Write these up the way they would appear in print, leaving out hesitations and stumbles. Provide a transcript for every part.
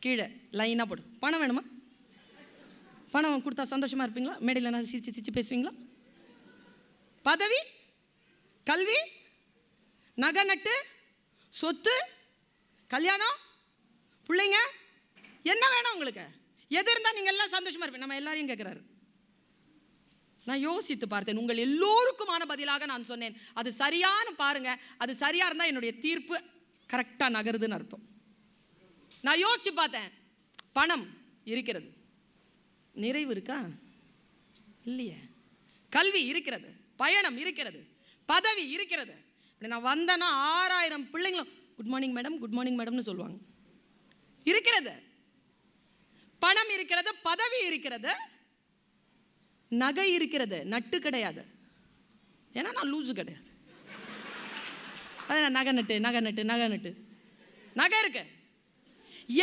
கீழே லைனாக போடு. பணம் வேணுமா? பணம் கொடுத்தா சந்தோஷமாக இருப்பீங்களா? மேடையில் நான் சிரிச்சு சிரிச்சு பேசுவீங்களா? பதவி, கல்வி, நகை நட்டு, சொத்து, கல்யாணம், பிள்ளைங்க, என்ன வேணும் உங்களுக்கு? எது இருந்தால் நீங்கள் எல்லாம் சந்தோஷமாக இருப்பீங்க? நம்ம எல்லாரையும் கேட்குறாரு. நான் யோசித்து பார்த்தேன். உங்கள் எல்லோருக்குமான பதிலாக நான் சொன்னேன், அது சரியான பாருங்க, அது சரியா இருந்தால் என்னுடைய தீர்ப்பு கரெக்டாக நகருதுன்னு அர்த்தம். நான் யோசிச்சு பார்த்தேன். பணம் இருக்கிறது, நிறைவு இருக்கா? இல்லையே. கல்வி இருக்கிறது, பயணம் இருக்கிறது, பதவி இருக்கிறது. நான் வந்தேன்னா 6000 பிள்ளைங்களும் good morning madam, good morning மேடம்னு சொல்லுவாங்க. இருக்கிறது, பணம் இருக்கிறது, பதவி இருக்கிறது, நகை இருக்கிறது. நட்டு கிடையாது, ஏன்னா நான் லூஸு கிடையாது. அதான் நகை நட்டு நகை நட்டு நகை நட்டு நகை இருக்கு,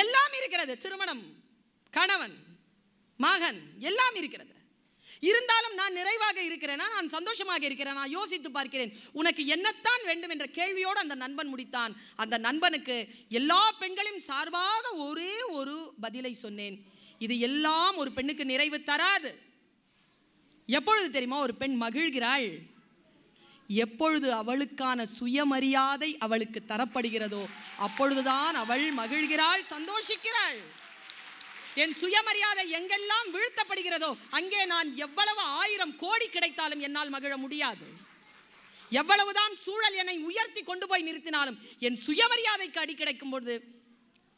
எல்லாம் இருக்கிறது. திருமணம், கணவன், மகன் எல்லாம் இருக்கிறது. இருந்தாலும் நான் நிறைவாக இருக்கிறேனா? நான் சந்தோஷமாக இருக்கிறேன்? நான் யோசித்து பார்க்கிறேன். உனக்கு என்னத்தான் வேண்டும் என்ற கேள்வியோடு அந்த நண்பன் முடித்தான். அந்த நண்பனுக்கு எல்லா பெண்களையும் சார்பாக ஒரே ஒரு பதிலை சொன்னேன். இது எல்லாம் ஒரு பெண்ணுக்கு நிறைவு தராது. எப்பொழுது தெரியுமா ஒரு பெண் மகிழ்கிறாள்? எப்பொழுது அவளுக்கான சுயமரியாதை அவளுக்கு தரப்படுகிறதோ அப்பொழுதுதான் அவள் மகிழ்கிறாள், சந்தோஷிக்கிறாள். என் சுயமரியாதை எங்கெல்லாம் வீழ்த்தப்படுகிறதோ அங்கே நான் எவ்வளவு 1000 கோடி கிடைத்தாலும் என்னால் மகிழ முடியாது. எவ்வளவுதான் சூழல் என்னை உயர்த்தி கொண்டு போய் நிறுத்தினாலும் என் சுயமரியாதைக்கு அடி கிடைக்கும் பொழுது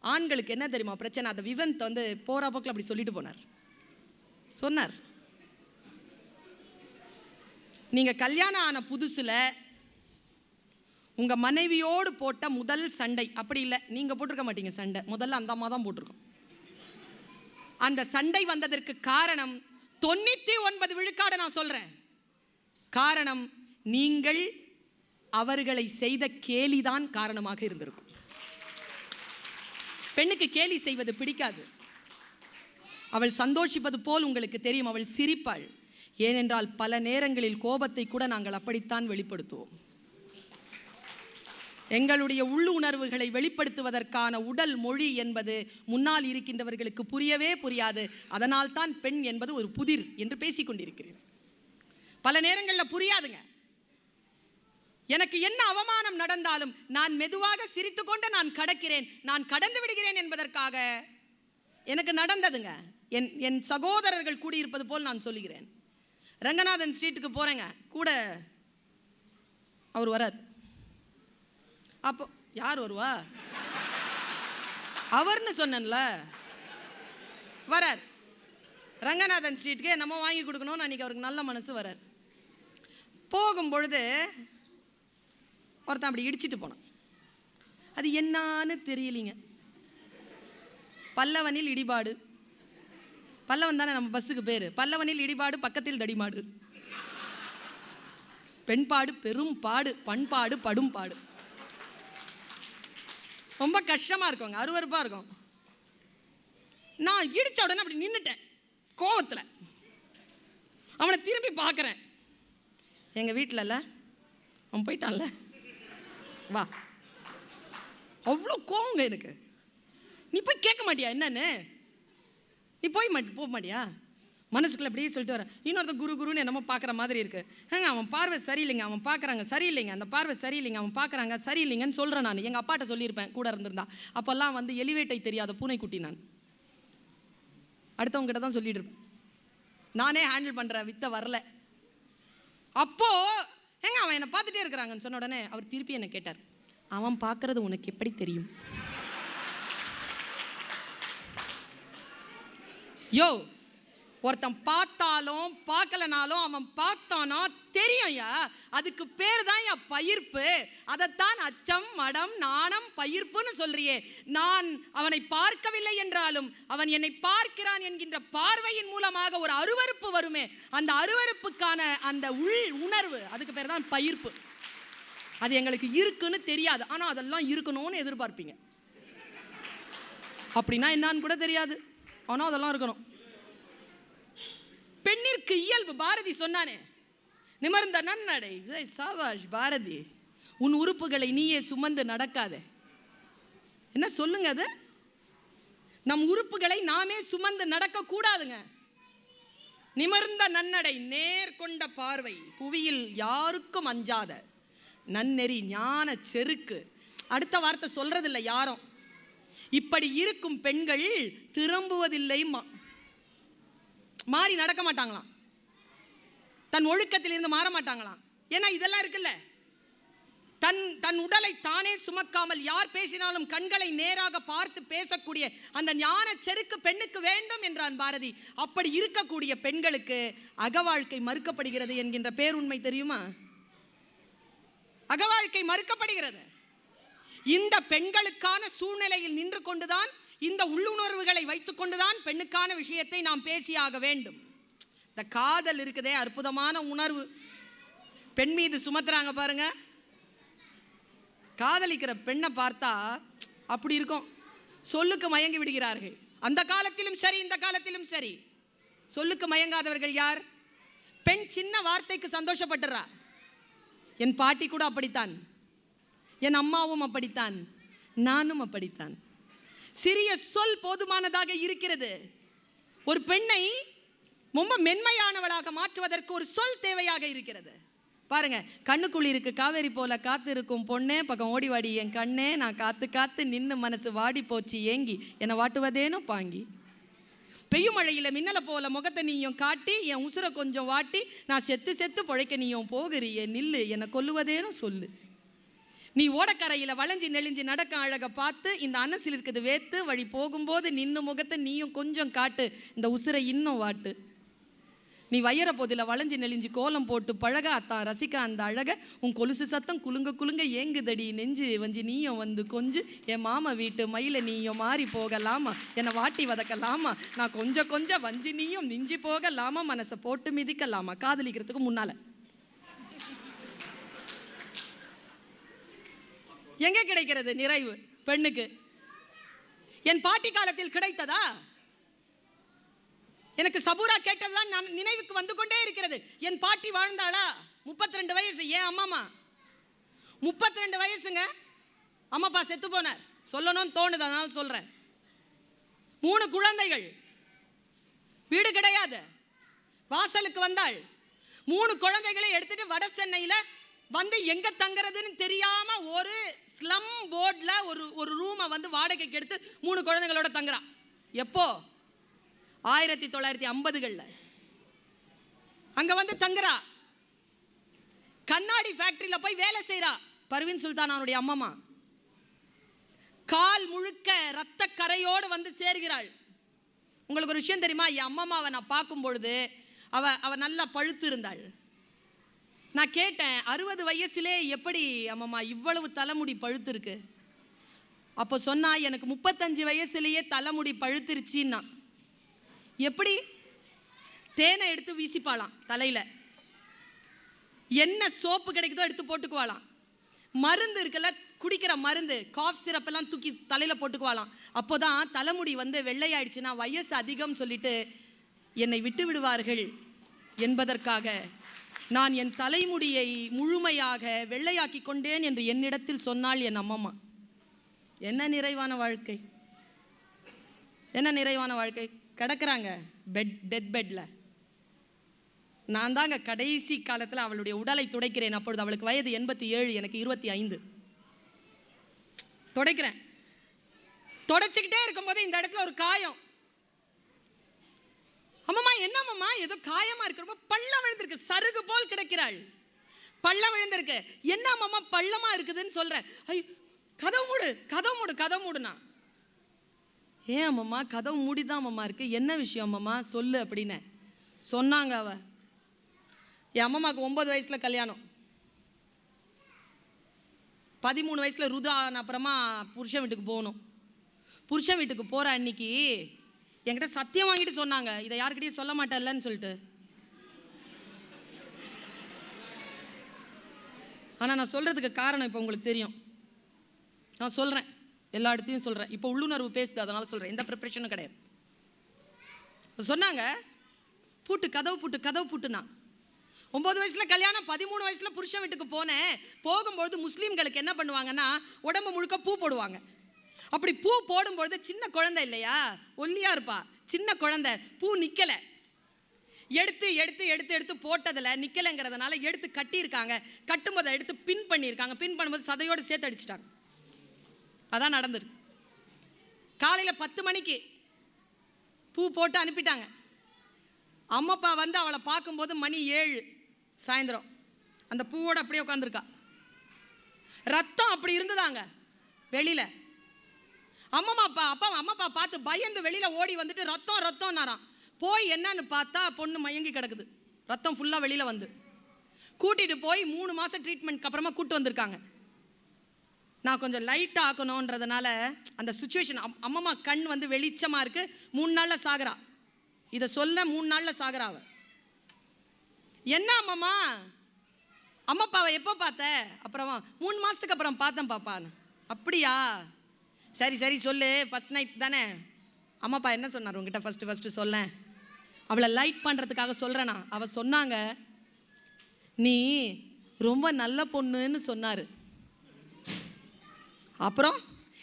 ஆண்களுக்கு என்ன தெரியுமா பிரச்சனை? அந்த விவந்த் போற போக்கில் அப்படி சொல்லிட்டு சொன்னார். நீங்க கல்யாணம் ஆன புதுசுல உங்க மனைவியோடு போட்ட முதல் சண்டை, அப்படி இல்லை நீங்க போட்டிருக்க மாட்டீங்க சண்டை, முதல்ல அந்த அம்மா தான் போட்டிருக்கோம். அந்த சண்டை வந்ததற்கு காரணம் 99 விழுக்காடு நான் சொல்றேன். காரணம் நீங்கள் அவர்களை செய்த கேலிதான் காரணமாக இருந்திருக்கும். பெண்ணுக்கு கேலி செய்வது பிடிக்காது. அவள் சந்தோஷிப்பது போல் உங்களுக்கு தெரியும், அவள் சிரிப்பாள். ஏனென்றால் பல நேரங்களில் கோபத்தை கூட நாங்கள் அப்படித்தான் வெளிப்படுத்துவோம். எங்களுடைய உள்ளுணர்வுகளை வெளிப்படுத்துவதற்கான உடல் மொழி என்பது முன்னால் இருக்கின்றவர்களுக்கு புரியவே புரியாது. அதனால் தான் பெண் என்பது ஒரு புதிர் என்று பேசிக்கொண்டிருக்கிறேன். பல நேரங்களில் புரியாதுங்க. எனக்கு என்ன அவமானம் நடந்தாலும் நான் மெதுவாக சிரித்துக்கொண்டு நான் கடக்கிறேன், நான் கடந்து விடுகிறேன் என்பதற்காக எனக்கு நடந்ததுங்க. என் சகோதரர்கள் கூடியிருப்பது போல் நான் சொல்லுகிறேன். ரங்கநாதன் ஸ்ட்ரீட்டுக்கு போறேங்க, கூட அவர் வரார். அப்போ யார் வருவா? அவர்னு சொன்னேன்ல, வரார். ரங்கநாதன் ஸ்ட்ரீட்டுக்கு நம்ம வாங்கி கொடுக்கணும்னு அன்னைக்கு அவருக்கு நல்ல மனசு வரார். போகும்பொழுது ஒருத்தன் அப்படி இடிச்சிட்டு போனான். அது என்னான்னு தெரியலிங்க. பல்லவனில் இடிபாடு, பல்லவன் தானே நம்ம பஸ்ஸுக்கு பேரு. பல்லவனில் இடிபாடு, பக்கத்தில் தடிமாடு. பெண்பாடு பெரும் பாடு, பண்பாடு படும் பாடு. ரொம்ப கஷ்டமா இருக்குங்க, அருவருப்பா இருக்கும். நான் இடிச்ச உடனே அப்படி நின்றுட்டேன் கோவத்தில். அவனை திரும்பி பார்க்குறேன். எங்கள் வீட்டிலல்ல, அவன் போயிட்டான்ல, வா. அவ்வளோ கோவங்க எனக்கு. நீ போய் கேட்க மாட்டியா என்னன்னு? நீ போக மாட்டியா? மனசுக்குள்ள அப்படியே சொல்லிட்டு வர. இன்னொருத்த குருன்னு என்னமோ பார்க்குற மாதிரி இருக்கு. அவன் பார்வை சரியில்லைங்க, அவன் பார்க்குறாங்க சரியில்லைங்க, அந்த பார்வை சரியில்லைங்க, அவன் பார்க்குறாங்க சரியில்லைங்கன்னு சொல்கிறேன். நான் எங்கள் அப்பாட்ட சொல்லியிருப்பேன் கூட இருந்திருந்தா. அப்போல்லாம் எலிவேட்டை தெரியாத பூனைக்குட்டி நான். அடுத்தவங்க கிட்ட தான் சொல்லிட்டு இருப்பேன். நானே ஹேண்டில் பண்ணுற வித்த வரல. அப்போ அவன் என்னை பார்த்துட்டே இருக்கிறாங்கன்னு சொன்ன உடனே அவர் திருப்பி என்னை கேட்டார், அவன் பார்க்கறது உனக்கு எப்படி தெரியும்? யோ, ஒருத்தன் பார்த்தாலும் பார்க்கலனாலும் அவன் பார்த்தானா தெரியும்யா. அதுக்கு பேர் தான் பயிர்ப்பு. அதைத்தான் அச்சம், மடம், நாணம், பயிர்ப்புன்னு சொல்றியே. நான் அவனை பார்க்கவில்லை என்றாலும் அவன் என்னை பார்க்கிறான் என்கின்ற பார்வையின் மூலமாக ஒரு அருவருப்பு வருமே, அந்த அருவருப்புக்கான அந்த உள் உணர்வு, அதுக்கு பேர் தான் பயிர்ப்பு. அது எங்களுக்கு இருக்குன்னு தெரியாது, ஆனால் அதெல்லாம் இருக்கணும்னு எதிர்பார்ப்பீங்க. அப்படின்னா என்னான்னு கூட தெரியாது, ஆனால் அதெல்லாம் இருக்கணும். பெண்ணிற்கு இயல்பு. பாரதி சொன்னானே, நிமிர்ந்த நன்னடை. சாபாஷ் பாரதி, உன் உறுப்புகளை நீயே சுமந்து நடக்காதே. என்ன சொல்லுங்க அது? நம் உறுப்புகளை நாமே சுமந்து நடக்க கூடாதுங்க. நிமிர்ந்த நன்னடை, நேர்கொண்ட பார்வை, புவியில் யாருக்கும் அஞ்சாத நன்னெறி, ஞான செருக்கு. அடுத்த வார்த்தை சொல்றதில்லை யாரும். இப்படி இருக்கும் பெண்கள் திரும்புவதில்லை, மாறி நடக்க மாட்டாங்களாம், தன் ஒழுக்கத்திலிருந்து மாற மாட்டாங்களாம். ஏன்னா இதெல்லாம் இருக்குல்ல, தன் உடலை தானே சுமக்காமல் யார் பேசினாலும் கண்களை நேராக பார்த்து பேசக்கூடிய அந்த ஞான செருக்கு பெண்ணுக்கு வேண்டும் என்றான் பாரதி. அப்படி இருக்கக்கூடிய பெண்களுக்கு அகவாழ்க்கை மறுக்கப்படுகிறது என்கின்ற பேருண்மை தெரியுமா? அகவாழ்க்கை மறுக்கப்படுகிறது. இந்த பெண்களுக்கான சூழ்நிலையில் நின்று கொண்டுதான், இந்த உள்ளுணர்வுகளை வைத்துக் கொண்டுதான் பெண்ணுக்கான விஷயத்தை நாம் பேசியாக வேண்டும். இந்த காதல் இருக்குதே, அற்புதமான உணர்வு. பெண் மீது சுமத்துறாங்க பாருங்க. காதலிக்கிற பெண்ணை பார்த்தா அப்படி இருக்கும். சொல்லுக்கு மயங்கி விடுகிறார்கள். அந்த காலத்திலும் சரி, இந்த காலத்திலும் சரி. சொல்லுக்கு மயங்காதவர்கள் யார்? பெண் சின்ன வார்த்தைக்கு சந்தோஷப்பட்டுறா. என் பாட்டி கூட அப்படித்தான், என் அம்மாவும் அப்படித்தான், நானும் அப்படித்தான். சிறிய சொல் போதுமானதாக இருக்கிறது. ஒரு பெண்ணை ரொம்ப மென்மையானவளாக மாற்றுவதற்கு ஒரு சொல் தேவையாக இருக்கிறது. பாருங்க, கண்ணுக்குள்ளி இருக்கு காவேரி போல காத்து இருக்கும் பொண்ணே, பக்கம் ஓடி வாடி என் கண்ணே, நான் காத்து காத்து நின்று மனசு வாடி போச்சு ஏங்கி, என்னை வாட்டுவதேனும் பாங்கி. பெய்யும் மழையில் மின்னலை போல முகத்தை நீயும் காட்டி, என் உசுரை கொஞ்சம் வாட்டி, நான் செத்து செத்து பொழைக்க நீயும் போகிறியே நில்லு, என்னை கொல்லுவதேனும் சொல்லு. நீ ஓடக்கரையில் வளைஞ்சி நெளிஞ்சி நடக்க அழக பார்த்து, இந்த அனசில் இருக்குது வேத்து, வழி போகும்போது நின்று முகத்தை நீயும் கொஞ்சம் காட்டு, இந்த உசுரை இன்னும் வாட்டு. நீ வையற போதில் வளைஞ்சி நெளிஞ்சி கோலம் போட்டு பழக அத்தான் ரசிக்க அந்த அழக, உன் கொலுசு சத்தம் குலுங்க குலுங்க ஏங்குதடி நெஞ்சு வஞ்சி, நீயும் வந்து கொஞ்சு என் மாமா வீட்டு மயில நீயும் மாறி போகலாமா, என்னை வாட்டி வதக்கலாமா, நான் கொஞ்சம் கொஞ்சம் வஞ்சி நீயும் மிஞ்சி போகலாமா, மனசை போட்டு மிதிக்கலாமா. காதலிக்கிறதுக்கு முன்னால எங்கே கிடைக்கிறது நிறைவு பெண்ணுக்கு? என் பாட்டி காலத்தில் கிடைத்ததா? எனக்கு சபூரா கேட்டதுதான் நான் நினைவுக்கு வந்து கொண்டே இருக்கிறது. என் பாட்டி வாழ்ந்தாளா? 32 வயசு. ஏன் அம்மாமா 32 வயசுங்க. அம்மாப்பா செத்து போனார். சொல்லணும்னு தோணுது, அதனால சொல்றேன். 3 குழந்தைகள், வீடு கிடையாது, வாசலுக்கு வந்தாள். 3 குழந்தைகளை எடுத்துட்டு வட சென்னையில வந்து எங்க தங்குறதுன்னு தெரியாம ஒரு ஸ்லம் போர்ட்ல ஒரு ரூமை வந்து வாடகைக்கு எடுத்து 3 குழந்தைகளோட தங்குறான். எப்போ? 1950களில் அங்க வந்து தங்குறா. கண்ணாடி ஃபேக்டரியில போய் வேலை செய்யறா. பர்வீன் சுல்தான் அவனுடைய அம்மா. கால் முழுக்க ரத்த கரையோடு வந்து சேர்கிறாள். உங்களுக்கு ஒரு விஷயம் தெரியுமா? என் அம்மாவை நான் பார்க்கும் பொழுது அவ நல்லா பழுத்து இருந்தாள். நான் கேட்டேன், 60 வயசுலே எப்படி அம்மா இவ்வளவு தலைமுடி பழுத்து இருக்கு? அப்போ சொன்னா, எனக்கு 35 வயசுலேயே தலைமுடி பழுத்துருச்சின்னா. எப்படி? தேனை எடுத்து வீசிப்பாளாம் தலையில, என்ன சோப்பு கிடைக்குதோ எடுத்து போட்டுக்குவாளாம். மருந்து இருக்குல்ல, குடிக்கிற மருந்து, காஃப் சிரப் எல்லாம் தூக்கி தலையில போட்டுக்குவாளாம். அப்போதான் தலைமுடி வந்து வெள்ளையாயிடுச்சுன்னா வயசு அதிகம் சொல்லிட்டு என்னை விட்டு விடுவார்கள் என்பதற்காக நான் என் தலைமுடியை முழுமையாக வெள்ளையாக்கி கொண்டேன் என்று என்னிடத்தில் சொன்னாள் என் அம்மா. என்ன நிறைவான வாழ்க்கை, என்ன நிறைவான வாழ்க்கை. கிடக்குறாங்க டெத் பெட்ல. நான் தாங்க கடைசி காலத்தில் அவளுடைய உடலை துடைக்கிறேன். அப்பொழுது அவளுக்கு வயது 87, எனக்கு 25. துடைக்கிறேன். துடைச்சிக்கிட்டே இருக்கும்போது இந்த இடத்துல ஒரு காயம். அம்மா என்னம்மா ஏதோ காயமா இருக்கு, ரொம்ப பள்ளம் விழுந்திருக்கு, சருகு போல் கிடக்கிறாள். பள்ளம் விழுந்திருக்கு. என்ன அம்மா பள்ளமா இருக்குதுன்னு சொல்றேன். ஐயோ, கதவு மூடு கதவு மூடு கதவு மூடுனா. ஏன் அம்மா கதவு மூடிதான் அம்மா இருக்கு, என்ன விஷயம் அம்மா சொல்லு அப்படின்னு சொன்னாங்க. அவ என் அம்மாவுக்கு 9 வயசுல கல்யாணம், 13 வயசுல ருது ஆன அப்புறமா புருஷன் வீட்டுக்கு போகணும். புருஷன் வீட்டுக்கு போற அன்னைக்கு என்கிட்ட சத்தியம் வாங்கிட்டு சொன்னாங்க, இதை யாருக்கிட்டையும் சொல்ல மாட்டேன்லன்னு சொல்லிட்டு. ஆனா நான் சொல்றதுக்கு காரணம் இப்போ உங்களுக்கு தெரியும். நான் சொல்றேன், எல்லா இடத்தையும் சொல்றேன். இப்போ உள்ளுணர்வு பேசுது, அதனால சொல்றேன், எந்த ப்ரிப்பரேஷனும் கிடையாது. சொன்னாங்க, பூட்டு கதவு பூட்டு கதவு பூட்டுனா. 9 வயசுல கல்யாணம், 13 வயசுல புருஷன் வீட்டுக்கு போனேன். போகும்போது முஸ்லீம்களுக்கு என்ன பண்ணுவாங்கன்னா, உடம்பு முழுக்க பூ போடுவாங்க. அப்படி பூ போடும்பொழுது சின்ன குழந்தை இல்லையா, ஒல்லியா இருப்பா, சின்ன குழந்தை, பூ நிக்கல, எடுத்து எடுத்து எடுத்து எடுத்து போட்டதுல நிக்கலைங்கிறதுனால எடுத்து கட்டியிருக்காங்க. கட்டும்போது எடுத்து பின் பண்ணியிருக்காங்க. பின் பண்ணும்போது சதையோடு சேர்த்து அடிச்சிட்டாங்க. அதான் நடந்தது. காலையில 10 மணிக்கு பூ போட்டு அனுப்பிட்டாங்க. அம்மப்பா வந்து அவளை பார்க்கும்போது மணி 7 சாயந்தரம். அந்த பூவோட அப்படியே உட்காந்துருக்கா. ரத்தம் அப்படி இருந்ததாங்க வெளியில. அம்மாப்பா பார்த்து பயந்து வெளியில ஓடி வந்துட்டு ரத்தம் ரத்தம்னாராம். போய் என்னன்னு பார்த்தா பொண்ணு மயங்கி கிடக்குது, ரத்தம் ஃபுல்லா வெளியில வந்து. கூட்டிட்டு போய் 3 மாசம் ட்ரீட்மெண்ட்க்கு அப்புறமா கூட்டு வந்திருக்காங்க. நான் கொஞ்சம் லைட்டா ஆக்கணும்ன்றதுனால அந்த சுச்சுவேஷன், அம்மா கண் வந்து வெளிச்சமா இருக்கு. 3 நாள்ல சாகுறா. இதை சொல்ல 3 நாள்ல சாகுறா அவ. என்ன அம்மாமா, அம்மாப்பாவை எப்போ பார்த்த? அப்புறமா 3 மாசத்துக்கு அப்புறம் பார்த்தேன் பாப்பான்னு. அப்படியா, சரி சரி சொல்லு, ஃபர்ஸ்ட் நைட் தானே. அம்மாப்பா என்ன சொன்னார் உங்ககிட்ட ஃபர்ஸ்ட் சொல்ல? அவளை லைட் பண்ணுறதுக்காக சொல்கிறேனா. அவள் சொன்னாங்க, நீ ரொம்ப நல்ல பொண்ணுன்னு சொன்னார். அப்புறம்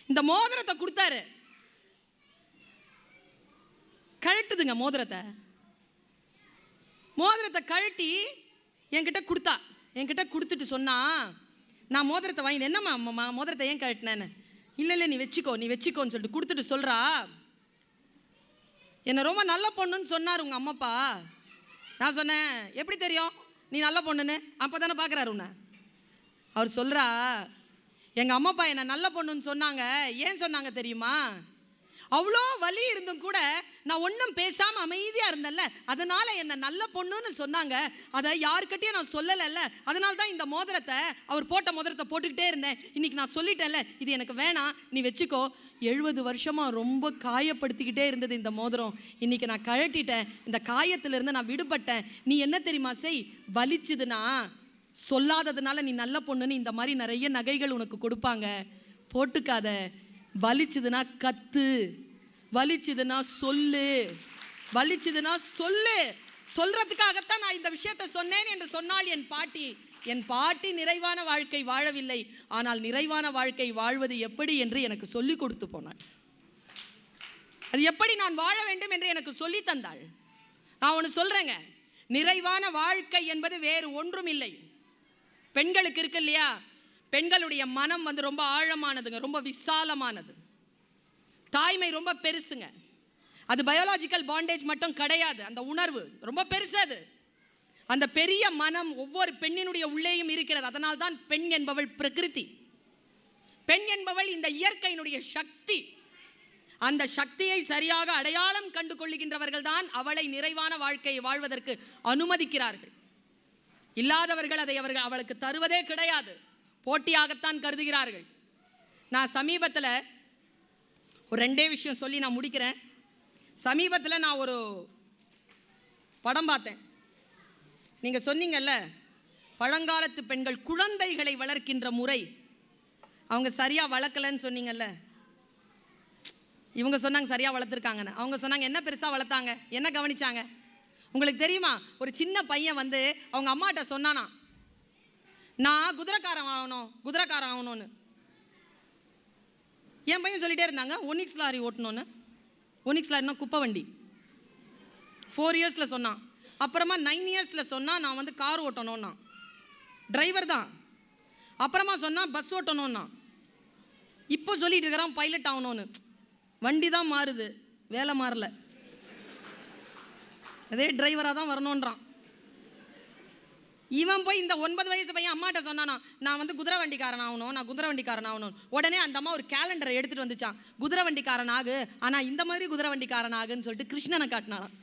இந்த மோதிரத்தை கொடுத்தாரு. கழட்டுதுங்க மோதிரத்தை. மோதிரத்தை கழட்டி என்கிட்ட கொடுத்தா. என்கிட்ட கொடுத்துட்டு சொன்னா, நான் மோதிரத்தை வாங்கிட்டு, என்னம்மா அம்மா மோதிரத்தை ஏன் கழட்டினேன்னு. இல்லை நீ வச்சுக்கோன்னு சொல்லிட்டு கொடுத்துட்டு சொல்கிறா, என்னை ரொம்ப நல்ல பொண்ணுன்னு சொன்னார் உங்கள் அம்மாப்பா. நான் சொன்னேன், எப்படி தெரியும் நீ நல்ல பொண்ணுன்னு? அப்போ தானே பார்க்குறாரு உன்னை. அவர் சொல்கிறா, எங்கள் அம்மாப்பா என்னை நல்ல பொண்ணுன்னு சொன்னாங்க. ஏன் சொன்னாங்க தெரியுமா? அவ்வளோ வலி இருந்தும் கூட நான் ஒன்றும் பேசாமல் அமைதியாக இருந்தேன்ல, அதனால் என்னை நல்ல பொண்ணுன்னு சொன்னாங்க. அதை யாருக்கிட்டையும் நான் சொல்லலைல்ல, அதனால தான் இந்த மோதிரத்தை, அவர் போட்ட மோதிரத்தை போட்டுக்கிட்டே இருந்தேன். இன்றைக்கி நான் சொல்லிட்டேன்ல, இது எனக்கு வேணாம், நீ வச்சுக்கோ. 70 வருஷமாக ரொம்ப காயப்படுத்திக்கிட்டே இருந்தது இந்த மோதிரம். இன்றைக்கி நான் கழட்டிட்டேன், இந்த காயத்திலிருந்து நான் விடுபட்டேன். நீ என்ன தெரியுமா செய், வலிச்சுதுன்னா சொல்லாததுனால நீ நல்ல பொண்ணுன்னு இந்த மாதிரி நிறைய நகைகள் உனக்கு கொடுப்பாங்க, போட்டுக்காத. வலிச்சுதுன்னா கத்து, வலிச்சுதுன்னா சொல்லு, வலிச்சுதுன்னா சொல்லு. சொல்றதுக்காகத்தான் நான் இந்த விஷயத்தை சொன்னேன் என்று சொன்னால் என் பாட்டி நிறைவான வாழ்க்கை வாழவில்லை, ஆனால் நிறைவான வாழ்க்கை வாழ்வது எப்படி என்று எனக்கு சொல்லி கொடுத்து போனாள். அது எப்படி நான் வாழ வேண்டும் என்று எனக்கு சொல்லி தந்தாள். நான் ஒன்று சொல்றேங்க, நிறைவான வாழ்க்கை என்பது வேறு ஒன்றும் இல்லை. பெண்களுக்கு இருக்கு இல்லையா, பெண்களுடைய மனம் வந்து ரொம்ப ஆழமானதுங்க, ரொம்ப விசாலமானது. தாய்மை ரொம்ப பெருசுங்க. அது பயாலஜிக்கல் பாண்டேஜ் மட்டும் கிடையாது, அந்த உணர்வு ரொம்ப பெருசு. அது அந்த பெரிய மனம் ஒவ்வொரு பெண்ணினுடைய உள்ளேயும் இருக்கிறது. அதனால் தான் பெண் என்பவள் பிரகிருதி, பெண் என்பவள் இந்த இயற்கையினுடைய சக்தி. அந்த சக்தியை சரியாக அடையாளம் கண்டு கொள்ளுகின்றவர்கள் தான் அவளை நிறைவான வாழ்க்கையை வாழ்வதற்கு அனுமதிக்கிறார்கள். இல்லாதவர்கள் அதை அவளுக்கு தருவதே கிடையாது, போட்டியாகத்தான் கருதுகிறார்கள். நான் சமீபத்தில் ஒரு 2 விஷயம் சொல்லி நான் முடிக்கிறேன். சமீபத்தில் நான் ஒரு படம் பார்த்தேன். நீங்கள் சொன்னீங்கல்ல, பழங்காலத்து பெண்கள் குழந்தைகளை வளர்க்கின்ற முறை அவங்க சரியாக வளர்க்கலன்னு சொன்னீங்கல்ல. இவங்க சொன்னாங்க சரியாக வளர்த்துருக்காங்கன்னு. அவங்க சொன்னாங்க என்ன பெருசாக வளர்த்தாங்க, என்ன கவனிச்சாங்க? உங்களுக்கு தெரியுமா, ஒரு சின்ன பையன் வந்து அவங்க அம்மாட்ட சொன்னானா, நான் குதிரைக்காரன் ஆகணும்னு. என் பையன் சொல்லிட்டே இருந்தாங்க ஒனிக்ஸ் லாரி ஓட்டணும்னு. ஒனிக்ஸ் லாரினா குப்பை வண்டி. 4 இயர்ஸில் சொன்னான். அப்புறமா 9 இயர்ஸில் சொன்னால் நான் வந்து கார் ஓட்டணும்னா, டிரைவர் தான். அப்புறமா சொன்னால் பஸ் ஓட்டணும்னா. இப்போ சொல்லிட்டு இருக்கிறான் பைலட் ஆகணும்னு. வண்டி தான் மாறுது, வேலை மாறல, அதே டிரைவராக தான் வரணுன்றான். இவன் போய் இந்த 9 வயசு பையன் அம்மாட்ட சொன்னானா, நான் வந்து குதிரை வண்டிக்காரன் ஆகணும். உடனே அந்த அம்மா ஒரு கேலண்டரை எடுத்துகிட்டு வந்துச்சான், குதிரை வண்டிக்காரன் ஆகு, ஆனால் இந்த மாதிரி குதிரை வண்டிக்காரன் ஆகுன்னு சொல்லிட்டு கிருஷ்ணனை காட்டினாலாம்.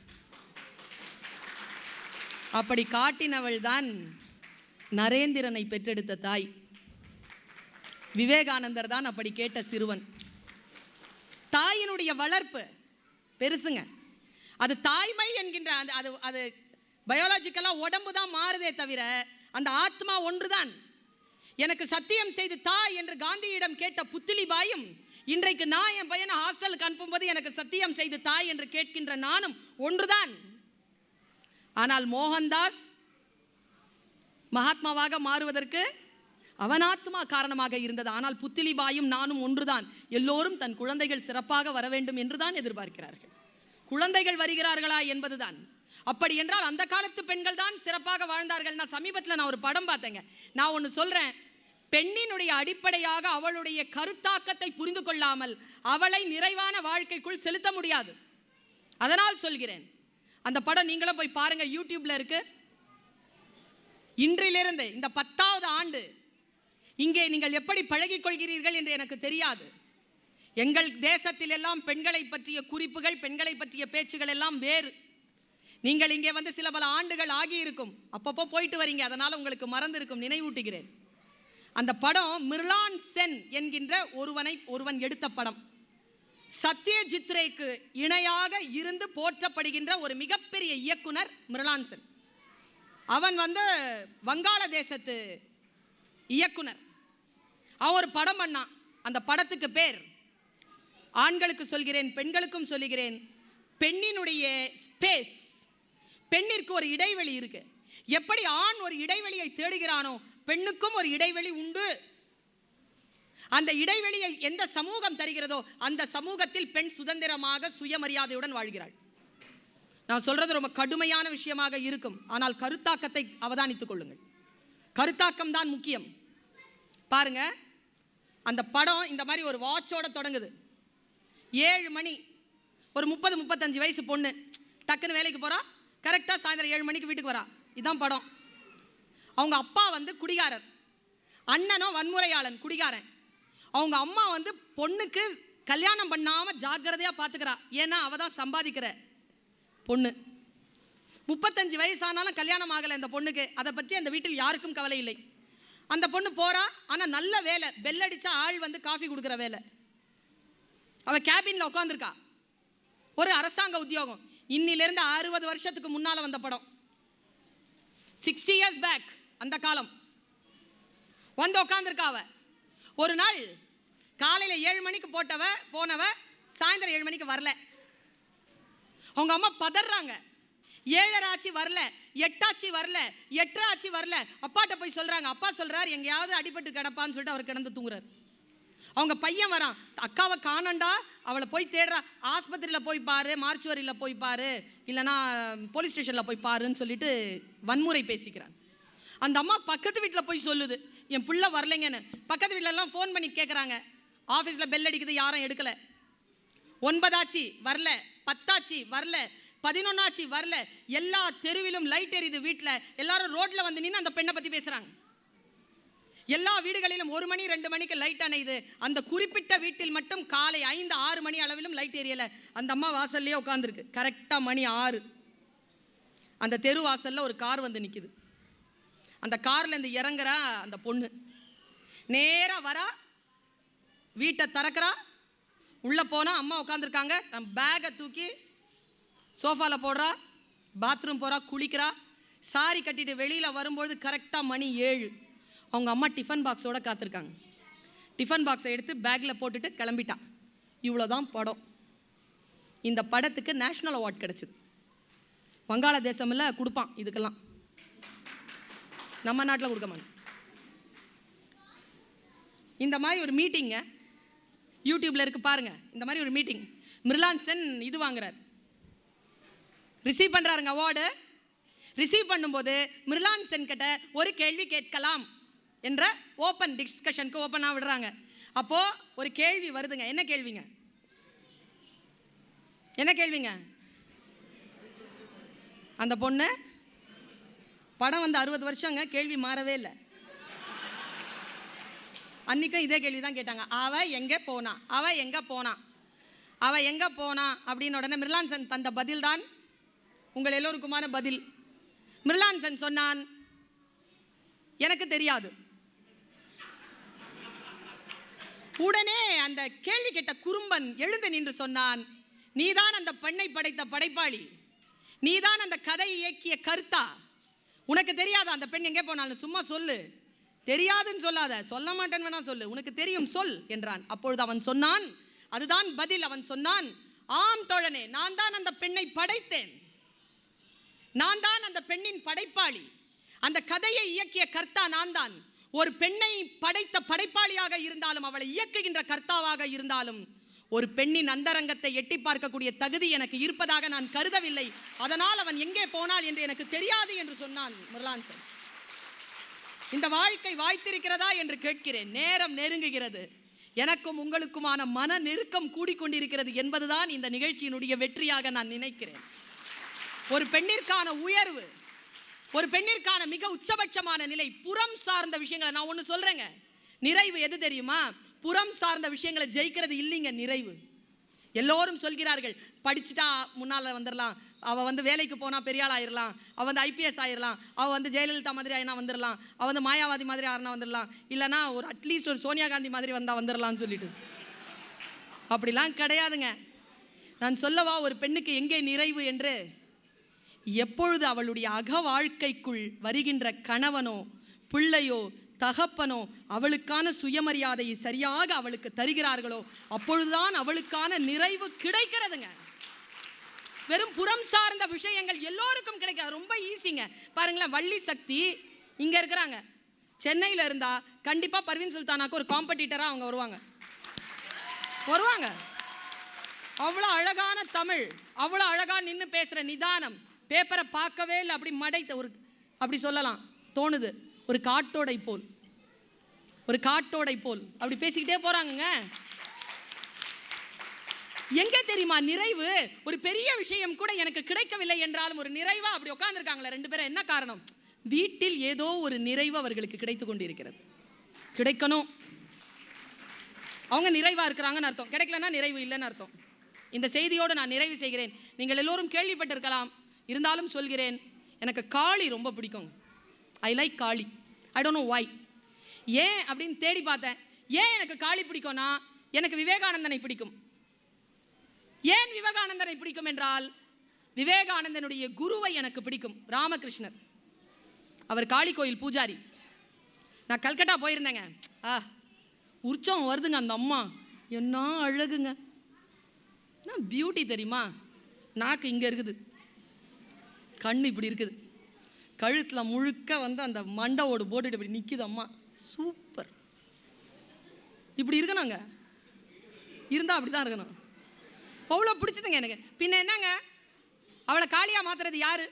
அப்படி காட்டினவள் தான் நரேந்திரனை பெற்றெடுத்த தாய். விவேகானந்தர் தான் அப்படி கேட்ட சிறுவன். தாயினுடைய வளர்ப்பு பெருசுங்க. அது தாய்மை என்கின்ற அது பயாலஜிக்கலாக உடம்பு தான் மாறுதே தவிர அந்த ஆத்மா ஒன்றுதான். எனக்கு சத்தியம் செய்து தாய் என்று காந்தியிடம் கேட்ட புத்திலிபாயும், இன்றைக்கு நான் என் பையனை ஹாஸ்டலுக்கு அனுப்பும்போது எனக்கு சத்தியம் செய்து தாய் என்று கேட்கின்ற நானும் ஒன்றுதான். ஆனால் மோகன்தாஸ் மகாத்மாவாக மாறுவதற்கு அவன் ஆத்மா காரணமாக இருந்தது. ஆனால் புத்திலிபாயும் நானும் ஒன்றுதான். எல்லோரும் தன் குழந்தைகள் சிறப்பாக வர வேண்டும் என்றுதான் எதிர்பார்க்கிறார்கள். குழந்தைகள் வருகிறார்களா என்பதுதான். அப்படி என்றால் அந்த காலத்து பெண்கள் தான் சிறப்பாக வாழ்ந்தார்கள். நான் சமீபத்தில் ஒரு படம் பார்த்தேங்க. நான் ஒன்று சொல்றேன், பெண்ணினுடைய அடிப்படையாக அவளுடைய கருத்தாக்கத்தை புரிந்து கொள்ளாமல் அவளை நிறைவான வாழ்க்கைக்குள் செலுத்த முடியாது. அதனால் சொல்கிறேன், அந்த படம் நீங்களும் போய் பாருங்க, யூடியூப்ல இருக்கு. இன்றிலிருந்து இந்த 10வது ஆண்டு இங்கே நீங்கள் எப்படி பழகிக் கொள்கிறீர்கள் என்று எனக்கு தெரியாது. எங்கள் தேசத்தில் எல்லாம் பெண்களை பற்றிய குறிப்புகள், பெண்களை பற்றிய பேச்சுகள் எல்லாம் வேறு. நீங்கள் இங்கே வந்து சில பல ஆண்டுகள் ஆகியிருக்கும், அப்பப்போ போயிட்டு வரீங்க, அதனால் உங்களுக்கு மறந்து இருக்கும். நினைவூட்டுகிறேன், அந்த படம் மிர்லான் சென் என்கின்ற ஒருவன் எடுத்த படம். சத்யஜித் ரேக்கு இணையாக இருந்து போற்றப்படுகின்ற ஒரு மிகப்பெரிய இயக்குனர் மிர்லான் சென். அவன் வந்து வங்காளதேசத்து இயக்குனர். அவன் ஒரு படம் பண்ணான். அந்த படத்துக்கு பேர், ஆண்களுக்கு சொல்கிறேன் பெண்களுக்கும் சொல்லுகிறேன், பெண்ணினுடைய ஸ்பேஸ். பெண்ணிற்கு ஒரு இடைவெளி இருக்கு. எப்படி ஆண் ஒரு இடைவெளியை தேடுகிறானோ பெண்ணுக்கும் ஒரு இடைவெளி உண்டு. அந்த இடைவெளியை எந்த சமூகம் தருகிறதோ அந்த சமூகத்தில் பெண் சுதந்திரமாக சுயமரியாதையுடன் வாழ்கிறாள். நான் சொல்றது ரொம்ப கடுமையான விஷயமாக இருக்கும், ஆனால் கருத்தாக்கத்தை அவதானித்துக் கொள்ளுங்கள். கருத்தாக்கம் தான் முக்கியம். பாருங்க, அந்த படம் இந்த மாதிரி ஒரு வாட்சோட தொடங்குது. 7 மணி, ஒரு 30-35 வயசு பொண்ணு டக்குன்னு வேலைக்கு போறா. கரெக்டாக சாயந்தரம் 7 மணிக்கு வீட்டுக்கு வரா. இதுதான் படம். அவங்க அப்பா வந்து குடிகாரர், அண்ணனோ வன்முறையாளன் குடிகாரன். அவங்க அம்மா வந்து பொண்ணுக்கு கல்யாணம் பண்ணாமல் ஜாக்கிரதையாக பார்த்துக்கிறா. ஏன்னா அவள் தான் சம்பாதிக்கிற பொண்ணு. 35 வயசானாலும் கல்யாணம் ஆகலை இந்த பொண்ணுக்கு. அதை பற்றி அந்த வீட்டில் யாருக்கும் கவலை இல்லை. அந்த பொண்ணு போகிறா, ஆனால் நல்ல வேலை, பெல் அடித்தா ஆள் வந்து காஃபி கொடுக்குற வேலை. அவள் கேபினில் உட்காந்துருக்கா, ஒரு அரசாங்க உத்தியோகம். இன்னிலிருந்து 60 வருஷத்துக்கு முன்னால் வந்த படம், 60 years பேக். அந்த காலம் வந்து உட்காந்துருக்கா. அவ ஒரு நாள் காலையில் 7 மணிக்கு போனவ சாயந்தரம் 7 மணிக்கு வரல. அவங்க அம்மா பதறாங்க. 7:30 ஆச்சு வரல, 8 ஆச்சு வரல, 8:30 ஆச்சு வரல. அப்பாட்ட போய் சொல்றாங்க. அப்பா சொல்றாரு, எங்கேயாவது அடிபட்டு கிடப்பான்னு சொல்லிட்டு அவர் கிடந்து தூங்குறாரு. அவங்க பையன் வரான், அக்காவை காணண்டா, அவளை போய் தேடுறா. ஆஸ்பத்திரியில் போய் பாரு, மார்ச்சுவரியில் போய் பாரு, இல்லைனா போலீஸ் ஸ்டேஷனில் போய் பாருன்னு சொல்லிட்டு வன்முறை பேசிக்கிறான். அந்த அம்மா பக்கத்து வீட்டில் போய் சொல்லுது, என் பிள்ளை வரலைங்கன்னு. பக்கத்து வீட்டில் எல்லாம் ஃபோன் பண்ணி கேட்குறாங்க. ஆஃபீஸில் பெல் அடிக்குது, யாரும் எடுக்கலை. 9 ஆச்சு வரல, 10 ஆச்சு வரல, 11 ஆச்சு வரல. எல்லா தெருவிலும் லைட் எரியுது. வீட்டில் எல்லாரும் ரோட்ல வந்து நின்று அந்த பெண்ணை பற்றி பேசுகிறாங்க. எல்லா வீடுகளிலும் 1 மணி 2 மணிக்கு லைட் அணையுது. அந்த குறிப்பிட்ட வீட்டில் மட்டும் காலை 5-6 மணி அளவிலும் லைட் எரியலை. அந்த அம்மா வாசல்லையே உட்காந்துருக்கு. கரெக்டாக மணி 6. அந்த தெரு வாசலில் ஒரு கார் வந்து நிற்குது. அந்த காரில் இருந்து இறங்குறா அந்த பொண்ணு. நேராக வரா, வீட்டை திறக்கிறா. உள்ளே போனால் அம்மா உட்காந்துருக்காங்க. பேக்கை தூக்கி சோஃபாவில் போடுறா, பாத்ரூம் போகிறா, குளிக்கிறா. சாரி கட்டிட்டு வெளியில் வரும்பொழுது கரெக்டாக மணி 7. அவங்க அம்மா டிஃபன் பாக்ஸோடு காத்திருக்காங்க. டிஃபன் பாக்ஸை எடுத்து பேக்கில் போட்டுட்டு கிளம்பிட்டா. இவ்வளோதான் படம். இந்த படத்துக்கு நேஷ்னல் அவார்ட் கிடச்சிது. வங்காளதேசமில் கொடுப்பான் இதுக்கெல்லாம், நம்ம நாட்டில் கொடுக்க மாட்டோம். இந்த மாதிரி ஒரு மீட்டிங்க யூடியூப்ல இருக்கு பாருங்க. இந்த மாதிரி ஒரு மீட்டிங், மிர்லான் சென் இது வாங்குறார், ரிசீவ் பண்ணுறாருங்க அவார்டு. ரிசீவ் பண்ணும்போது மிர்லான் சென் கிட்ட ஒரு கேள்வி கேட்கலாம் என்ற ஓப்பன் டிஸ்கஷனுக்கு ஓப்பனாக விடுறாங்க. அப்போது ஒரு கேள்வி வருதுங்க. என்ன கேள்விங்க? என்ன கேள்விங்க? அந்த பொண்ணு படம் வந்து 60 வருஷங்க, கேள்வி மாறவே இல்லை. அன்றைக்கும் இதே கேள்வி தான் கேட்டாங்க. அவ எங்கே போனா, அவ எங்கே போனா, அவ எங்கே போனா அப்படின்னு உடனே மிர்லான் சென் தந்த பதில் தான் உங்கள் எல்லோருக்குமான பதில். மிர்லான் சென் சொன்னான், எனக்கு தெரியாது. உடனே அந்த கேள்வி கேட்ட குறும்பன் எழுந்து நின்று சொன்னான், நீதான் அந்த பெண்ணை படைத்த படைப்பாளி, நீதான் அந்த கதையை இயக்கிய கர்த்தா, உனக்கு தெரியாத அந்த பெண் எங்கே போனாலும் சும்மா சொல்லு, தெரியாதுன்னு சொல்லாத, சொல்ல மாட்டேன்னு வேணா சொல்லு, உனக்கு தெரியும் சொல் என்றான். அப்பொழுது அவன் சொன்னான், அதுதான் பதில். அவன் சொன்னான், ஆம் தோழனே, நான் தான் அந்த பெண்ணை படைத்தேன், நான் தான் அந்த பெண்ணின் படைப்பாளி, அந்த கதையை இயக்கிய கர்த்தா நான் தான். ஒரு பெண்ணை படைத்த படைப்பாளியாக இருந்தாலும், அவளை இயக்குகின்ற கர்த்தாவாக இருந்தாலும், ஒரு பெண்ணின் அந்தரங்கத்தை எட்டி பார்க்கக்கூடிய தகுதி எனக்கு இருப்பதாக நான் கருதவில்லை. அதனால் அவன் எங்கே போனாள் என்று எனக்கு தெரியாது என்று சொன்னான் முரளான் சார். இந்த வாழ்க்கை வாய்த்திருக்கிறதா என்று கேட்கிறேன். நேரம் நெருங்குகிறது. எனக்கும் உங்களுக்குமான மன நெருக்கம் கூடிக்கொண்டிருக்கிறது என்பதுதான் இந்த நிகழ்ச்சியினுடைய வெற்றியாக நான் நினைக்கிறேன். ஒரு பெண்ணிற்கான உயர்வு, ஒரு பெண்ணிற்கான மிக உச்சபட்சமான நிலை புறம் சார்ந்த விஷயங்களை நான் ஒன்று சொல்றேங்க. நிறைவு எது தெரியுமா? புறம் சார்ந்த விஷயங்களை ஜெயிக்கிறது இல்லைங்க நிறைவு. எல்லோரும் சொல்கிறார்கள், படிச்சுட்டா முன்னால் வந்துடலாம், அவள் வந்து வேலைக்கு போனால் பெரிய ஆள் ஆயிடலாம், அவள் வந்து ஐபிஎஸ் ஆயிடலாம், அவள் வந்து ஜெயலலிதா மாதிரி ஆயினா வந்துடலாம், அவள் வந்து மாயாவாதி மாதிரி ஆறுனா வந்துடலாம், இல்லைனா ஒரு அட்லீஸ்ட் ஒரு சோனியா காந்தி மாதிரி வந்தால் வந்துடலாம்னு சொல்லிட்டு. அப்படிலாம் கிடையாதுங்க. நான் சொல்லவா ஒரு பெண்ணுக்கு எங்கே நிறைவு என்று? எப்பொழுது அவளுடைய அக வாழ்க்கைக்குள் வருகின்ற கணவனோ பிள்ளையோ தகப்பனோ அவளுக்கான சுயமரியாதையை சரியாக அவளுக்கு தருகிறார்களோ அப்பொழுதுதான் அவளுக்கான நிறைவு கிடைக்கிறதுங்க. வெறும் புறம் சார்ந்த விஷயங்கள் எல்லோருக்கும் கிடைக்காது. ரொம்ப ஈஸிங்க. பாருங்களேன், வள்ளி சக்தி இங்க இருக்கிறாங்க, சென்னையில் இருந்தா கண்டிப்பா பர்வீன் சுல்தானாக்கு ஒரு காம்படிட்டரா அவங்க வருவாங்க. அவ்வளோ அழகான தமிழ், அவ்வளோ அழகா நின்று பேசுற நிதானம், பேப்பரை பார்க்கவே இல்லை, அப்படி மடைத்த ஒரு அப்படி சொல்லலாம் தோணுது, ஒரு காட்டோடை போல் அப்படி பேசிக்கிட்டே போறாங்க. எங்க தெரியுமா நிறைவு? ஒரு பெரிய விஷயம் கூட எனக்கு கிடைக்கவில்லை என்றாலும் ஒரு நிறைவா அப்படி உட்கார்ந்துருக்காங்களே ரெண்டு பேரும். என்ன காரணம்? வீட்டில் ஏதோ ஒரு நிறைவு அவர்களுக்கு கிடைத்து கொண்டிருக்கிறது. கிடைக்கணும், அவங்க நிறைவா இருக்கிறாங்கன்னு அர்த்தம். கிடைக்கலன்னா நிறைவு இல்லைன்னு அர்த்தம். இந்த செய்தியோடு நான் நிறைவு செய்கிறேன். நீங்கள் எல்லோரும் கேள்விப்பட்டிருக்கலாம், இருந்தாலும் சொல்கிறேன். எனக்கு காளி ரொம்ப பிடிக்கும். I like Kali. I don't know why. ஏன் அப்படின்னு தேடி பார்த்தேன். ஏன் எனக்கு காளி பிடிக்கும்னா, எனக்கு விவேகானந்தனை பிடிக்கும். ஏன் விவேகானந்தனை பிடிக்கும் என்றால், விவேகானந்தனுடைய குருவை எனக்கு பிடிக்கும், ராமகிருஷ்ணர். அவர் காளி கோயில் பூஜாரி. நான் கல்கட்டா போயிருந்தேங்க. உற்சவம் வருதுங்க. அந்த அம்மா என்ன அழகுங்க, என்ன பியூட்டி தெரியுமா? நாக்கு இங்கே இருக்குது, கண்ணு இப்படி இருக்குது, கழுத்தில் முழுக்க வந்து அந்த மண்டவோடு போட்டுட்டு இப்படி நிற்குது அம்மா. சூப்பர். இப்படி இருக்கணுங்க, இருந்தால் அப்படி தான் இருக்கணும். அவ்வளோ பிடிச்சதுங்க எனக்கு. பின்ன என்னங்க, அவளை காளியாக மாத்துறது யாரு?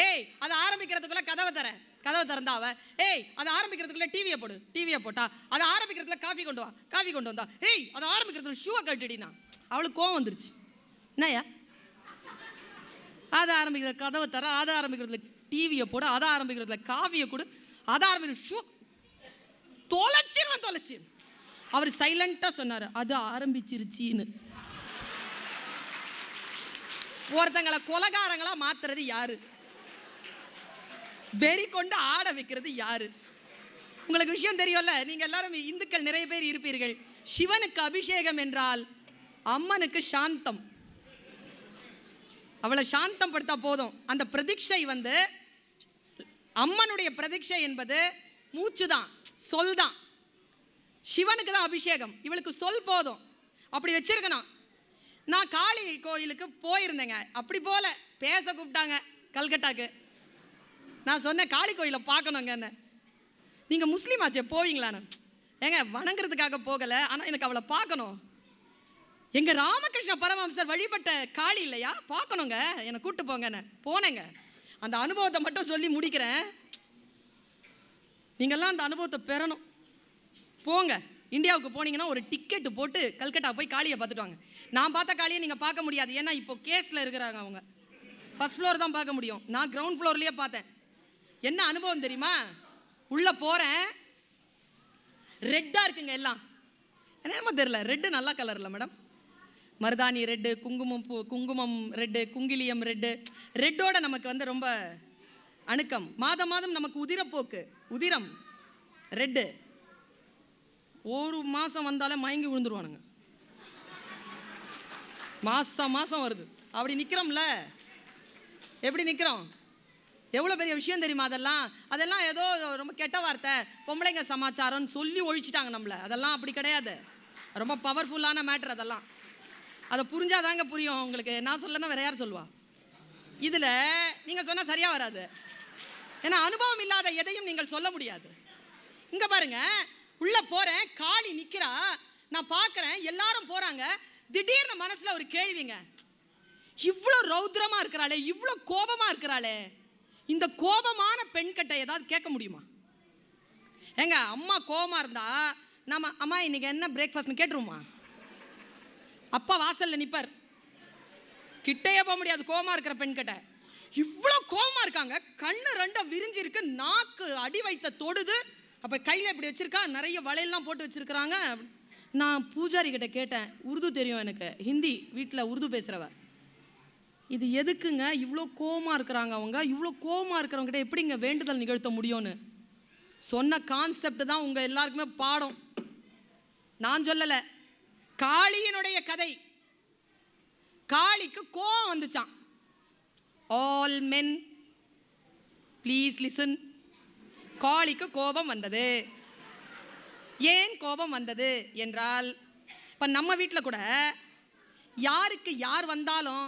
ஏய், அதை ஆரம்பிக்கிறதுக்குள்ள கதவை திறந்தா அவ. ஏய், அதை ஆரம்பிக்கிறதுக்குள்ள டிவியை போட்டா. அதை ஆரம்பிக்கிறதுக்குள்ள காஃபி கொண்டு வந்தா. ஏய், அதை ஆரம்பிக்கிறதுக்குள்ள ஷூவை கட்டுடினா. அவளுக்கு கோவம் வந்துருச்சு. என்னையா, அதை ஆரம்பிக்கிற கதவை தர, அதை ஆரம்பிக்கிறதுல டிவியை போடு, அதை ஆரம்பிக்கிறதுல காஃபியை கொடு, அதை ஆரம்பிக்கிற ஷூ தொலைச்சி. அவர் சைலண்டா சொன்னார், அது ஆரம்பிச்சிருச்சின்னு. ஒருத்தங்களை கொலகாரங்களா மாத்துறது யாரு? வெறி கொண்டு ஆட வைக்கிறது யாரு? உங்களுக்கு விஷயம் தெரியும்ல, நீங்க எல்லாரும் இந்துக்கள் நிறைய பேர் இருப்பீர்கள். சிவனுக்கு அபிஷேகம் என்றால் அம்மனுக்கு சாந்தம். அவளை சாந்தம் படுத்தா போதும். அந்த பிரதிக்ஷை வந்து அம்மனுடைய பிரதிக்ஷை என்பது மூச்சு தான், சொல் தான். சிவனுக்கு தான் அபிஷேகம், இவளுக்கு சொல் போதும். அப்படி வச்சிருக்கணும். நான் காளி கோயிலுக்கு போயிருந்தேங்க. அப்படி போல பேச கூப்பிட்டாங்க கல்கட்டாக்கு. நான் சொன்னேன், காளி கோயிலை பார்க்கணுங்க. என்ன நீங்கள் முஸ்லீம் ஆச்சே, போவீங்களான்னு? ஏங்க, வணங்குறதுக்காக போகலை, ஆனால் எனக்கு அவளை பார்க்கணும். எங்க ராமகிருஷ்ண பரமஹம்சர் வழிபட்ட காளி இல்லையா, பார்க்கணுங்க, என்னை கூட்டு போங்க. போனேங்க. அந்த அனுபவத்தை மட்டும் சொல்லி முடிக்கிறேன். நீங்கள்லாம் அந்த அனுபவத்தை பெறணும். போங்க, இந்தியாவுக்கு போனீங்கன்னா ஒரு டிக்கெட்டு போட்டு கல்கட்டா போய் காளியை பார்த்துட்டு வாங்க. நான் பார்த்த காளியை நீங்கள் பார்க்க முடியாது, ஏன்னா இப்போ கேஸில் இருக்கிறாங்க அவங்க. ஃபர்ஸ்ட் ஃப்ளோர் தான் பார்க்க முடியும். நான் கிரவுண்ட் ஃப்ளோர்லேயே பார்த்தேன். என்ன அனுபவம் தெரியுமா? உள்ளே போகிறேன், ரெட்டாக இருக்குங்க எல்லாம். என்னமோ தெரியல, ரெட்டு நல்ல கலர் இல்லை மேடம். மருதாணி ரெட்டு, குங்குமம் ரெட்டு, குங்கிலியம் ரெட்டு. ரெட்டோட நமக்கு வந்து ரொம்ப அணுக்கம். மாதம் நமக்கு உதிரம் ரெட்டு. ஒரு மாதம் வந்தாலே மயங்கி விழுந்துருவானுங்க. மாதம் வருது. அப்படி நிற்கிறோம்ல, எப்படி நிற்கிறோம்? எவ்வளோ பெரிய விஷயம் தெரியுமா? அதெல்லாம் ஏதோ ரொம்ப கெட்ட வார்த்தை, பொம்பளைங்க சமாச்சாரம்னு சொல்லி ஒழிச்சிட்டாங்க நம்மளை. அதெல்லாம் அப்படி கிடையாது, ரொம்ப பவர்ஃபுல்லான மேட்ரு. அதெல்லாம் அதை புரிஞ்சாதாங்க புரியும் உங்களுக்கு. நான் சொல்லனா வேற யார் சொல்லுவா? இதில் நீங்கள் சொன்னால் சரியாக வராது. ஏன்னா அனுபவம் இல்லாத எதையும் நீங்கள் சொல்ல முடியாது. இங்க பாருங்க, உள்ள போறேன், காளி நிக்கிறா, நான் பார்க்கறேன், எல்லாரும் போறாங்க. திடீர்னு மனசுல ஒரு கேள்விங்க, இவ்வளோ ரௌத்ரமா இருக்கிறாளே, இவ்வளோ கோபமா இருக்கிறாளே, இந்த கோபமான பெண்கிட்ட ஏதாவது கேட்க முடியுமா? ஏங்க அம்மா கோபமா இருந்தா நம்ம அம்மா இன்னைக்கு என்ன பிரேக்ஃபாஸ்ட்னு கேட்டுருமா? அப்பா வாசல்ல நிப்பார், கிட்டையே போக முடியாது கோபமா இருக்கிற பெண்கிட்ட. இவ்வளோ கோபமா இருக்காங்க, கண்ணு ரெண்டும் விரிஞ்சிருக்கு, நாக்கு அடி வைத்த தொடுது, அப்ப கையில இப்படி வச்சிருக்கா, நிறைய வளையெல்லாம் போட்டு வச்சிருக்கிறாங்க. நான் பூஜாரி கிட்ட கேட்டேன், உருது தெரியும் எனக்கு, ஹிந்தி, வீட்டில் உருது பேசுறவ, இது எதுக்குங்க இவ்வளோ கோவமா இருக்கிறாங்க அவங்க, இவ்வளோ கோவமா இருக்கிறவங்க கிட்ட எப்படிங்க வேண்டுதல் நிகழ்த்த முடியும்னு சொன்ன கான்செப்ட் தான் உங்க எல்லாருக்குமே பாடம். நான் சொல்லல, காளியினுடைய கதை. காளிக்கு கோவம் வந்துச்சான். All men please listen. காளிக்கு கோபம் வந்தது. ஏன் கோபம் வந்தது என்றால், இப்போ நம்ம வீட்டில் கூட யாருக்கு யார் வந்தாலும்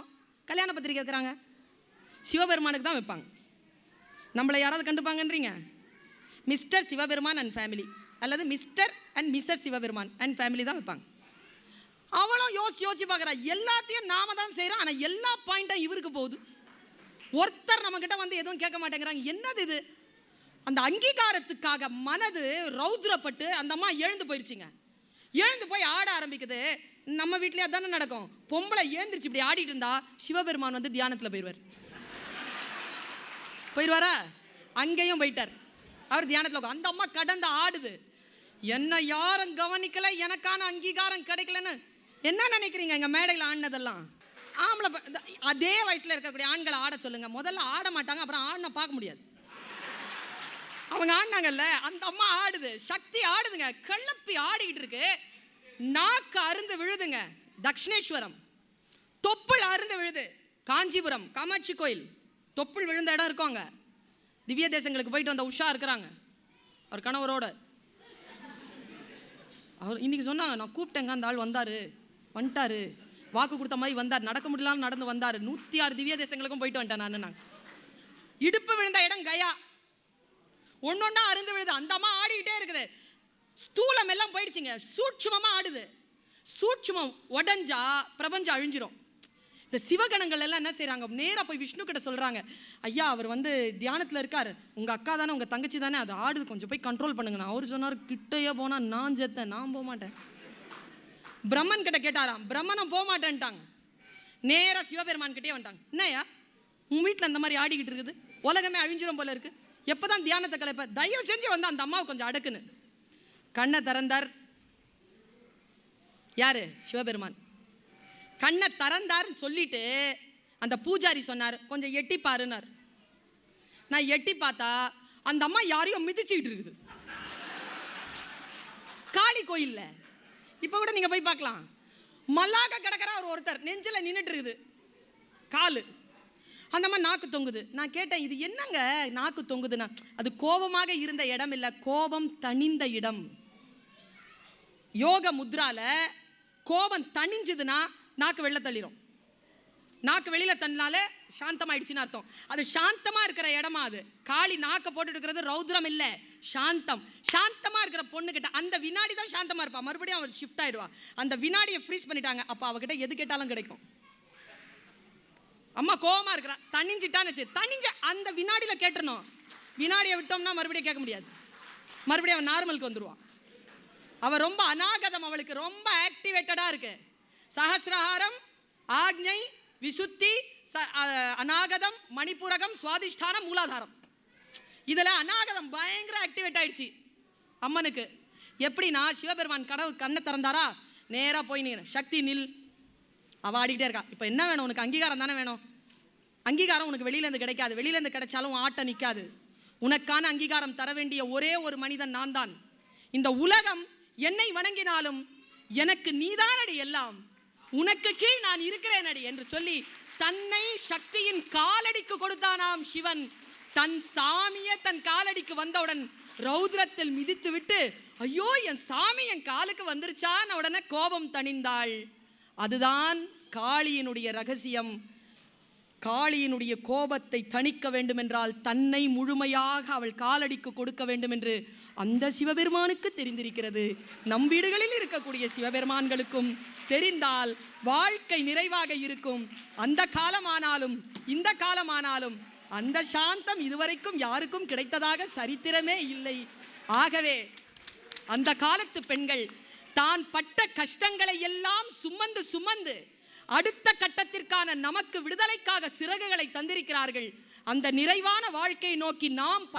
கல்யாண பத்திரிக்கை வைக்கிறாங்க, சிவபெருமானுக்கு தான் வைப்பாங்க. நம்மளை யாராவது கண்டுப்பாங்கன்றீங்க? மிஸ்டர் சிவபெருமான் அண்ட் ஃபேமிலி, அல்லது mister and missus Sivaperuman and family தான் வைப்பாங்க. அவளும் யோசிச்சு பார்க்குறா, எல்லாத்தையும் நாம தான் செய்கிறோம், ஆனால் எல்லா பாயிண்ட்டும் இவருக்கு போகுது. ஒருத்தர் நம்மக்கிட்ட வந்து எதுவும் கேட்க மாட்டேங்கிறாங்க. என்னது இது? அந்த அங்கீகாரத்துக்காக மனது ரௌத்ரப்பட்டு அந்த அம்மா எழுந்து போயிடுச்சுங்க. எழுந்து போய் ஆட ஆரம்பிக்குது. நம்ம வீட்லயே அதானே நடக்கும். பொம்பளை ஏந்திரிச்சு இப்படி ஆடிட்டு இருந்தா சிவபெருமான் வந்து தியானத்தில் போயிடுவாரா? அங்கேயும் போயிட்டார். அவர் தியானத்தில். அந்த அம்மா கடந்து ஆடுது. என்ன யாரும் கவனிக்கல, எனக்கான அங்கீகாரம் கிடைக்கலன்னு என்ன நினைக்கிறீங்க? எங்க மேடையில் ஆடினதெல்லாம் ஆம்பளை அதே வயசுல இருக்கக்கூடிய ஆண்களை ஆட சொல்லுங்க. முதல்ல ஆட மாட்டாங்க, அப்புறம் ஆடின பார்க்க முடியாது. அவங்க ஆடினாங்கல்ல, அந்த அம்மா ஆடுது, சக்தி ஆடுதுங்க, கள்ளப்பி ஆடிக்கிட்டு இருக்கு. நாக்கு அருந்து விழுதுங்க, தக்ஷிணேஸ்வரம். தொப்புள் அருந்து விழுது, காஞ்சிபுரம் காமாட்சி கோயில் தொப்புள் விழுந்த இடம் இருக்கோங்க. திவ்ய தேசங்களுக்கு போயிட்டு வந்த உஷா இருக்கிறாங்க, அவர் கணவரோட. அவர் இன்னைக்கு சொன்னாங்க, நான் கூப்பிட்டேங்க, அந்த ஆள் வந்துட்டாரு, வாக்கு கொடுத்த மாதிரி வந்தார், நடக்க முடியலான்னு நடந்து வந்தார். 106 திவ்ய தேசங்களுக்கும் போயிட்டு வந்துட்டேன் நான். இடுப்பு விழுந்த இடம் கயா, ஒன்னொன்னா அருந்து விழுது. அந்த அம்மா ஆடிக்கிட்டே இருக்குது. ஸ்தூலம் எல்லாம் போயிடுச்சுங்க, சூட்சுமமா ஆடுது. சூட்சுமம் உடஞ்சா பிரபஞ்சம் அழிஞ்சிரும். இந்த சிவகணங்கள் எல்லாம் என்ன செய்யறாங்க, நேரா போய் விஷ்ணு கிட்ட சொல்றாங்க, ஐயா அவர் வந்து தியானத்துல இருக்காரு, உங்க அக்கா தானே, உங்க தங்கச்சி தானே, அது ஆடுது, கொஞ்சம் போய் கண்ட்ரோல் பண்ணுங்க. அவர் சொன்னார், கிட்டையே போனா நான் செத்தேன், நான் போக மாட்டேன். பிரம்மன் கிட்ட கேட்டாராம், பிரம்மனும் போக மாட்டேன்ட்டாங்க. நேரா சிவபெருமான் கிட்டே வந்துட்டாங்க. என்னையா உன் வீட்டில் அந்த மாதிரி ஆடிக்கிட்டு இருக்குது, உலகமே அழிஞ்சிரும் போல இருக்கு, எப்பதான் தியானத்தை கலைப்ப, தயவு செஞ்சு வந்து அந்த அம்மாவை கொஞ்சம் அடக்குன்னு. கண்ணை திறந்தார். யாரு? சிவபெருமான். கண்ணை திறந்தார்னு சொல்லிட்டு அந்த பூஜாரி சொன்னார், கொஞ்சம் எட்டி பாருன்னார். நான் எட்டி பார்த்தா அந்த அம்மா யாரையும் மிதிச்சுக்கிட்டு இருக்குது, காளி கோயில்ல. இப்ப கூட நீங்க போய் பார்க்கலாம், மல்லாக கிடக்கிற ஒருத்தர் நெஞ்சில நின்றுட்டு இருக்குது, காலு. அந்த அம்மா நாக்கு தொங்குது. நான் கேட்டேன், இது என்னங்க நாக்கு தொங்குதுன்னா, அது கோபமாக இருந்த இடம் இல்லை, கோபம் தணிந்த இடம். யோக முத்ரால கோபம் தணிஞ்சதுன்னா நாக்கு வெளில தள்ளிரும். நாக்கு வெளியில தள்ளினாலே சாந்தமாயிடுச்சுன்னு அர்த்தம். அது சாந்தமா இருக்கிற இடமா அது. காளி நாக்க போட்டு இருக்கிறது ரௌத்ரம் இல்ல, சாந்தம். சாந்தமா இருக்கிற பொண்ணு கிட்ட அந்த வினாடி தான் சாந்தமா இருப்பா, மறுபடியும் அவர் ஷிஃப்ட் ஆயிடுவா. அந்த வினாடியை ஃப்ரீஸ் பண்ணிட்டாங்க, அப்ப அவகிட்ட எது கேட்டாலும் கிடைக்கும். அம்மா கோவமா இருக்கிறா, தணிஞ்சிட்டான்னு, தணிஞ்ச அந்த வினாடியில கேட்டணும். வினாடியை விட்டோம்னா மறுபடியும் கேட்க முடியாது, மறுபடியும் அவன் நார்மலுக்கு வந்துருவான். அவ ரொம்ப அநாகதம், அவளுக்கு ரொம்ப ஆக்டிவேட்டடா இருக்கு. சஹசிரஹாரம், ஆக்ஞை, விசுத்தி, அநாகதம், மணிபூரகம், சுவாதிஷ்டானம், மூலாதாரம். இதுல அநாகதம் பயங்கர ஆக்டிவேட் ஆயிடுச்சு அம்மனுக்கு. எப்படின்னா, சிவபெருமான் கண்ணை திறந்தாரா, நேரா போய் நீ சக்தி நில், அவ ஆடிக்கிட்டே இருக்கா. இப்ப என்ன வேணும் உனக்கு? அங்கீகாரம் தானே வேணும். அங்கீகாரம் உனக்கு வெளியில இருந்து கிடைக்காது, வெளியில இருந்து கிடைச்சாலும் ஆட்ட நிக்காது. உனக்கான அங்கீகாரம் தர வேண்டிய ஒரே ஒரு மனிதன் நான் தான். இந்த உலகம் என்னை வணங்கினாலும் எனக்கு நீதானடி எல்லாம், உனக்கு கீழ் நான் இருக்கிறேன் அடி என்று சொல்லி தன்னை சக்தியின் காலடிக்கு கொடுத்தானாம் சிவன். தன் சாமியை தன் காலடிக்கு வந்தவுடன் ரௌத்ரத்தில் மிதித்து விட்டு, ஐயோ என் சாமி என் காலுக்கு வந்துருச்சான்னு உடனே கோபம் தணிந்தாள். அதுதான் காளியினுடைய ரகசியம். காளியினுடைய கோபத்தை தணிக்க வேண்டும் என்றால் தன்னை முழுமையாக அவள் காலடிக்கு கொடுக்க வேண்டும் என்று அந்த சிவபெருமானுக்கு தெரிந்திருக்கிறது. நம் வீடுகளில் இருக்கக்கூடிய சிவபெருமான்களுக்கும் தெரிந்தால் வாழ்க்கை நிறைவாக இருக்கும். அந்த காலமானாலும் இந்த காலமானாலும் அந்த சாந்தம் இதுவரைக்கும் யாருக்கும் கிடைத்ததாக சரித்திரமே இல்லை. ஆகவே அந்த காலத்து பெண்கள் தான் பட்ட கஷ்டங்களை எல்லாம் சுமந்து சுமந்து அடுத்த கட்டத்திற்கான நமக்கு விடுதலைக்காக சிறகுகளை தந்திருக்கிறார்கள். அந்த நிறைவான வாழ்க்கையை நோக்கி நாம்